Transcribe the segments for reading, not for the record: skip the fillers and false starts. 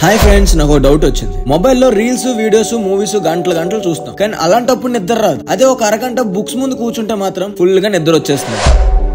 Hi friends, నాకు ఒక doubt వచ్చింది. మొబైల్లో రీల్స్, వీడియోస్, మూవీస్ గంటలు చూస్తాం, కానీ అలాంటప్పుడు నిద్ర రాదు. అదే ఒక అరగంట బుక్స్ ముందు కూర్చుంటే మాత్రం ఫుల్ గా నిద్ర వచ్చేస్తుంది.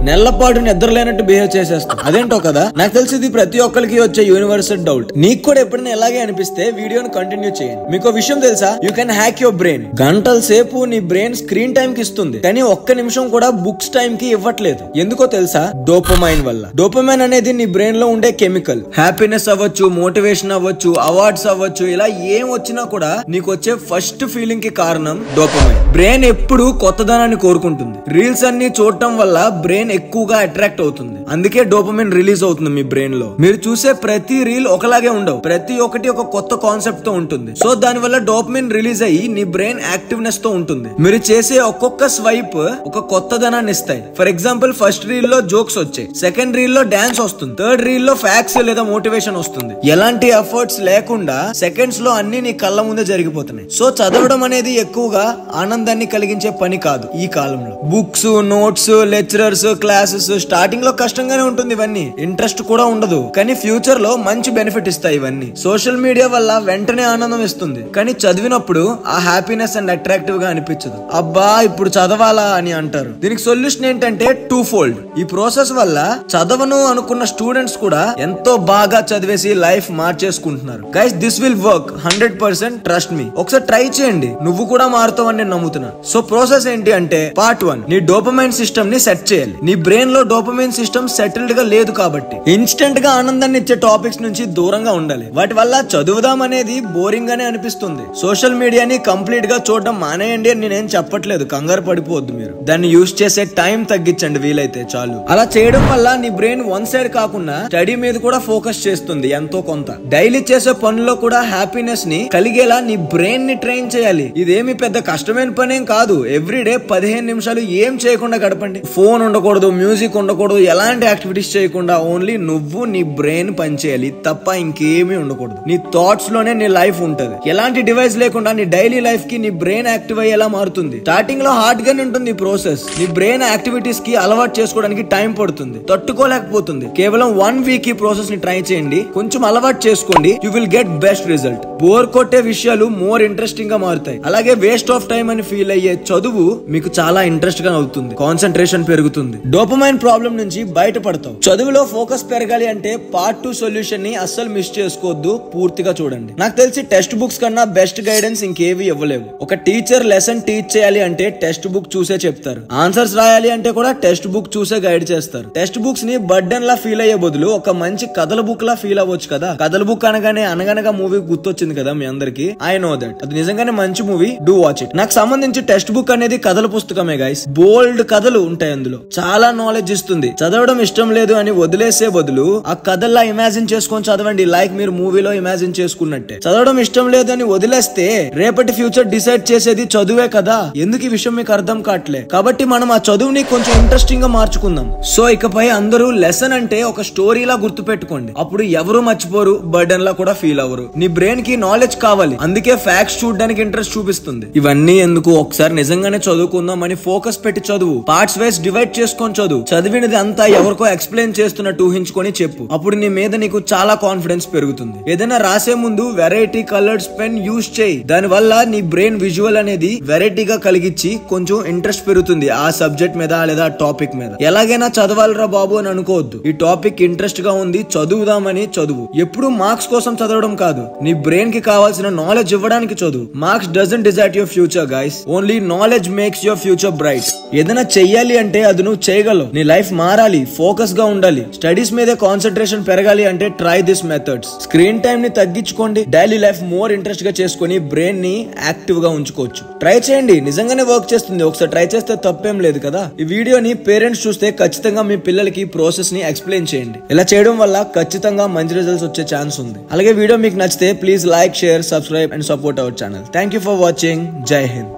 నెలపాటు నిద్ర లేనట్టు బిహేవ్ చేసేస్తాం. అదేంటో కదా. నాకు తెలిసి ఇది ప్రతి ఒక్కరికి వచ్చే యూనివర్సల్ డౌట్. నీకు కూడా ఎప్పుడైనా ఎలాగే అనిపిస్తే వీడియోని కంటిన్యూ చేయండి. మీకు విషయం తెలుసా, you can hack your brain. గంటల సేపు నీ బ్రెయిన్ స్క్రీన్ టైం కి ఇస్తుంది, కానీ ఒక్క నిమిషం కూడా బుక్స్ టైం కి ఇవ్వట్లేదు. ఎందుకో తెలుసా? డోపమైన్ వల్ల. డోపమైన్ అనేది నీ బ్రెయిన్ లో ఉండే కెమికల్. హ్యాపీనెస్ అవ్వచ్చు, మోటివేషన్ అవ్వచ్చు, అవార్డ్స్ అవ్వచ్చు, ఇలా ఏం వచ్చినా కూడా నీకు వచ్చే ఫస్ట్ ఫీలింగ్ కి కారణం డోపమైన్. బ్రెయిన్ ఎప్పుడు కొత్తదనాన్ని కోరుకుంటుంది. రీల్స్ అన్ని చూడటం వల్ల బ్రెయిన్ ఎక్కువగా అట్రాక్ట్ అవుతుంది. అందుకే డోపమైన్ రిలీజ్ అవుతుంది మీ బ్రెయిన్ లో. మీరు చూసే ప్రతి రీల్ ఒకలాగే ఉండవు, ప్రతి ఒక్కటి ఒక కొత్త కాన్సెప్ట్ తో ఉంటుంది. సో దాని వల్ల డోపమైన్ రిలీజ్ అయ్యి నీ బ్రెయిన్ యాక్టివ్నెస్ తో ఉంటుంది. మీరు చేసే ఒక్కొక్క స్వైప్ ఒక కొత్తదనాన్ని ఇస్తాయి. ఫర్ ఎగ్జాంపుల్, ఫస్ట్ రీల్ లో జోక్స్ వచ్చాయి, సెకండ్ రీల్ లో డాన్స్ వస్తుంది, థర్డ్ రీల్ లో ఫ్యాక్ట్స్ లేదా మోటివేషన్ వస్తుంది. ఎలాంటి ఎఫర్ట్స్ లేకుండా సెకండ్స్ లో అన్ని నీ కళ్ళ ముందే జరిగిపోతున్నాయి. సో చదవడం అనేది ఎక్కువగా ఆనందాన్ని కలిగించే పని కాదు ఈ కాలంలో. Books, notes, lecturers, classes starting లో కష్టంగానే ఉంటుంది. ఇవన్నీ ఇంట్రెస్ట్ కూడా ఉండదు, కానీ ఫ్యూచర్ లో మంచి బెనిఫిట్ ఇస్తాయి. ఇవన్నీ సోషల్ మీడియా వల్ల వెంటనే ఆనందం ఇస్తుంది, కానీ చదివినప్పుడు ఆ హ్యాపీనెస్ అండ్ అట్రాక్టివ్ గా అనిపించదు. అబ్బా ఇప్పుడు చదవాలా అని అంటారు. దీనికి సొల్యూషన్ ఏంటంటే టూ ఫోల్డ్. ఈ ప్రాసెస్ వల్ల చదవను అనుకున్న స్టూడెంట్స్ కూడా ఎంతో బాగా చదివేసి లైఫ్ మార్చేసుకుంటున్నారు. Guys, this will work 100%. Trust me. ఒకసారి ట్రై చేయండి, నువ్వు కూడా మారుతావని నేను నమ్ముతున్నా. సో ప్రాసెస్ ఏంటి అంటే, పార్ట్ 1, నీ డోపమైన్ సిస్టమ్ ని సెట్ చేయాలి. నీ బ్రెయిన్ లో డోపమైన్ సిస్టమ్ సెటిల్డ్ గా లేదు కాబట్టి ఇన్స్టెంట్ గా ఆనందాన్ని ఇచ్చే టాపిక్స్ నుంచి దూరంగా ఉండాలి. వాటి వల్ల చదువుదాం అనేది బోరింగ్ గానే అనిపిస్తుంది. సోషల్ మీడియాని కంప్లీట్ గా చూడడం మానేయండి అని నేనేం చెప్పట్లేదు, కంగారు పడిపోవద్దు. మీరు దాన్ని యూజ్ చేసే టైం తగ్గించండి వీలైతే చాలు. అలా చేయడం వల్ల నీ బ్రెయిన్ వన్ సైడ్ కాకుండా స్టడీ మీద కూడా ఫోకస్ చేస్తుంది ఎంతో కొంత. డైలీ చేసే పనుల్లో కూడా హ్యాపీనెస్ ని కలిగేలా నీ బ్రెయిన్ ని ట్రైన్ చేయాలి. ఇదేమి పెద్ద కష్టమైన పనేం కాదు. ఎవ్రీడే 15 నిమిషాలు ఏం చేయకుండా గడపండి. ఫోన్ ఉండకూడదు, మ్యూజిక్ ఉండకూడదు, ఎలాంటి యాక్టివిటీస్ చేయకుండా ఓన్లీ నువ్వు నీ బ్రెయిన్ పనిచేయాలి తప్ప ఇంకేమీ ఉండకూడదు. నీ థాట్స్ లోనే నీ లైఫ్ ఉంటది. ఎలాంటి డివైస్ లేకుండా నీ డైలీ లైఫ్ కి నీ బ్రెయిన్ యాక్టివ్ అయ్యేలా మారుతుంది. స్టార్టింగ్ లో హార్డ్ గానే ఉంటుంది ఈ ప్రాసెస్. నీ బ్రెయిన్ యాక్టివిటీస్ కి అలవాటు చేసుకోవడానికి టైం పడుతుంది, తట్టుకోలేకపోతుంది. కేవలం 1 వీక్ ఈ ప్రాసెస్ ని ట్రై చేయండి, కొంచెం అలవాటు చేసుకోండి. You will get best result. Bore కొట్టే విషయాలు మోర్ ఇంట్రెస్టింగ్ గా మారుతాయి. అలాగే వేస్ట్ ఆఫ్ టైం అని ఫీల్ అయ్యే చదువు మీకు చాలా ఇంట్రెస్ట్ గా అవుతుంది. కాన్సన్ట్రేషన్ పెరుగుతుంది. డోపమైన్ ప్రాబ్లం నుంచి బయటపడతావు. చదువులో ఫోకస్ పెరగాలి అంటే పార్ట్ 2 సొల్యూషన్ ని అస్సలు మిస్ చేసుకోవద్దు, పూర్తిగా చూడండి. నాకు తెలిసి టెక్స్ట్ బుక్స్ కన్నా బెస్ట్ గైడెన్స్ ఇంకేవి ఇవ్వలేవు. ఒక టీచర్ లెసన్ టీచ్ చేయాలి అంటే టెక్స్ట్ బుక్ చూసే చెప్తారు. ఆన్సర్స్ రాయాలి అంటే కూడా టెక్స్ట్ బుక్ చూసే గైడ్ చేస్తారు. టెక్స్ట్ బుక్స్ ని బర్డెన్ లా ఫీల్ అయ్యే బదులు ఒక మంచి కథల బుక్ లా ఫీల్ అవ్వచ్చు కదా. కథల బుక్ అనగానే అనగనగా మూవీ గుర్తొచ్చింది కదా మీ అందరికి. ఐ నో దట్ అది నిజంగానే మంచి మూవీ, డూ వాచ్ ఇట్. నాకు సంబంధించి టెక్స్ట్ బుక్ అనేది కథల పుస్తకమే గైస్. బోల్డ్ కథలు ఉంటాయి అందులో, చాలా నాలెడ్జ్ ఇస్తుంది. చదవడం ఇష్టం లేదు అని వదిలేసే బదులు ఆ కథల్లా ఇమాజిన్ చేసుకొని చదవండి, లైక్ మీరు మూవీలో ఇమాజిన్ చేసుకున్నట్టే. చదవడం ఇష్టం లేదు అని వదిలేస్తే రేపటి ఫ్యూచర్ డిసైడ్ చేసేది చదువే కదా. ఎందుకు ఈ విషయం మీకు అర్థం కావట్లే? కాబట్టి మనం ఆ చదువుని కొంచెం ఇంట్రెస్టింగ్ గా మార్చుకుందాం. సో ఇకపై అందరూ లెసన్ అంటే ఒక స్టోరీలా గుర్తు పెట్టుకోండి. అప్పుడు ఎవరు మర్చిపోరు, బర్డెన్ లా కూడా ఫీల్ అవ్వరు. నీ బ్రెయిన్ కి నాలెడ్జ్ కావాలి, అందుకే ఫ్యాక్ట్స్ చూడడానికి ఇంట్రెస్ట్ చూపిస్తుంది. ఇవన్నీ ఎందుకు, ఒకసారి నిజంగానే చదువుకుందాం అని ఫోకస్ పెట్టి చదువు. పార్ట్స్ వైస్ డివైడ్ చేసుకొని చదువు. చదివినది అంతా ఎవరికో ఎక్స్ప్లెయిన్ చేస్తున్నట్టు ఊహించుకొని చెప్పు. అప్పుడు నీ మీద నీకు చాలా కాన్ఫిడెన్స్ పెరుగుతుంది. ఏదైనా రాసే ముందు వెరైటీ కలర్స్ పెన్ యూజ్ చేయి. దాని వల్ల నీ బ్రెయిన్ విజువల్ అనేది వెరైటీగా కలిగించి కొంచెం ఇంట్రెస్ట్ పెరుగుతుంది ఆ సబ్జెక్ట్ మీద లేదా టాపిక్ మీద. ఎలాగైనా చదవాలరా బాబు అని అనుకోవద్దు. ఈ టాపిక్ ఇంట్రెస్ట్ గా ఉంది, చదువుదామని చదువు. ఎప్పుడు మార్క్స్ కోసం చదవడం కాదు, నీ బ్రెయిన్ కి కావాల్సిన నాలెడ్జ్ ఇవ్వడానికి చదువు. Marks doesn't decide your future guys, only knowledge makes your future bright. ఏదైనా చెయ్యాలి అంటే అది నువ్వు చేయగలవు. నీ లైఫ్ మారాలి, ఫోకస్ గా ఉండాలి, స్టడీస్ మీదే కాన్సన్ట్రేషన్ పెరగాలి అంటే try this methods. Screen time ని తగ్గించుకోండి, డైలీ లైఫ్ మోర్ ఇంట్రెస్ట్ గా చేసుకుని బ్రెయిన్ ని యాక్టివ్ గా ఉంచుకోవచ్చు. ట్రై చేయండి, నిజంగానే వర్క్ చేస్తుంది. ఒకసారి ట్రై చేస్తే తప్పేం లేదు కదా. ఈ వీడియోని పేరెంట్స్ చూస్తే ఖచ్చితంగా మీ పిల్లలకి ప్రాసెస్ ని ఎక్స్ప్లెయిన్ చేయండి. ఇలా చేయడం వల్ల ఖచ్చితంగా మంచి రిజల్ట్స్ వచ్చే ఛాన్స్ ఉంది. అలాగే వీడియో మీకు నచ్చితే please like, share, subscribe and support our channel. Thank you for watching. జై హింద్.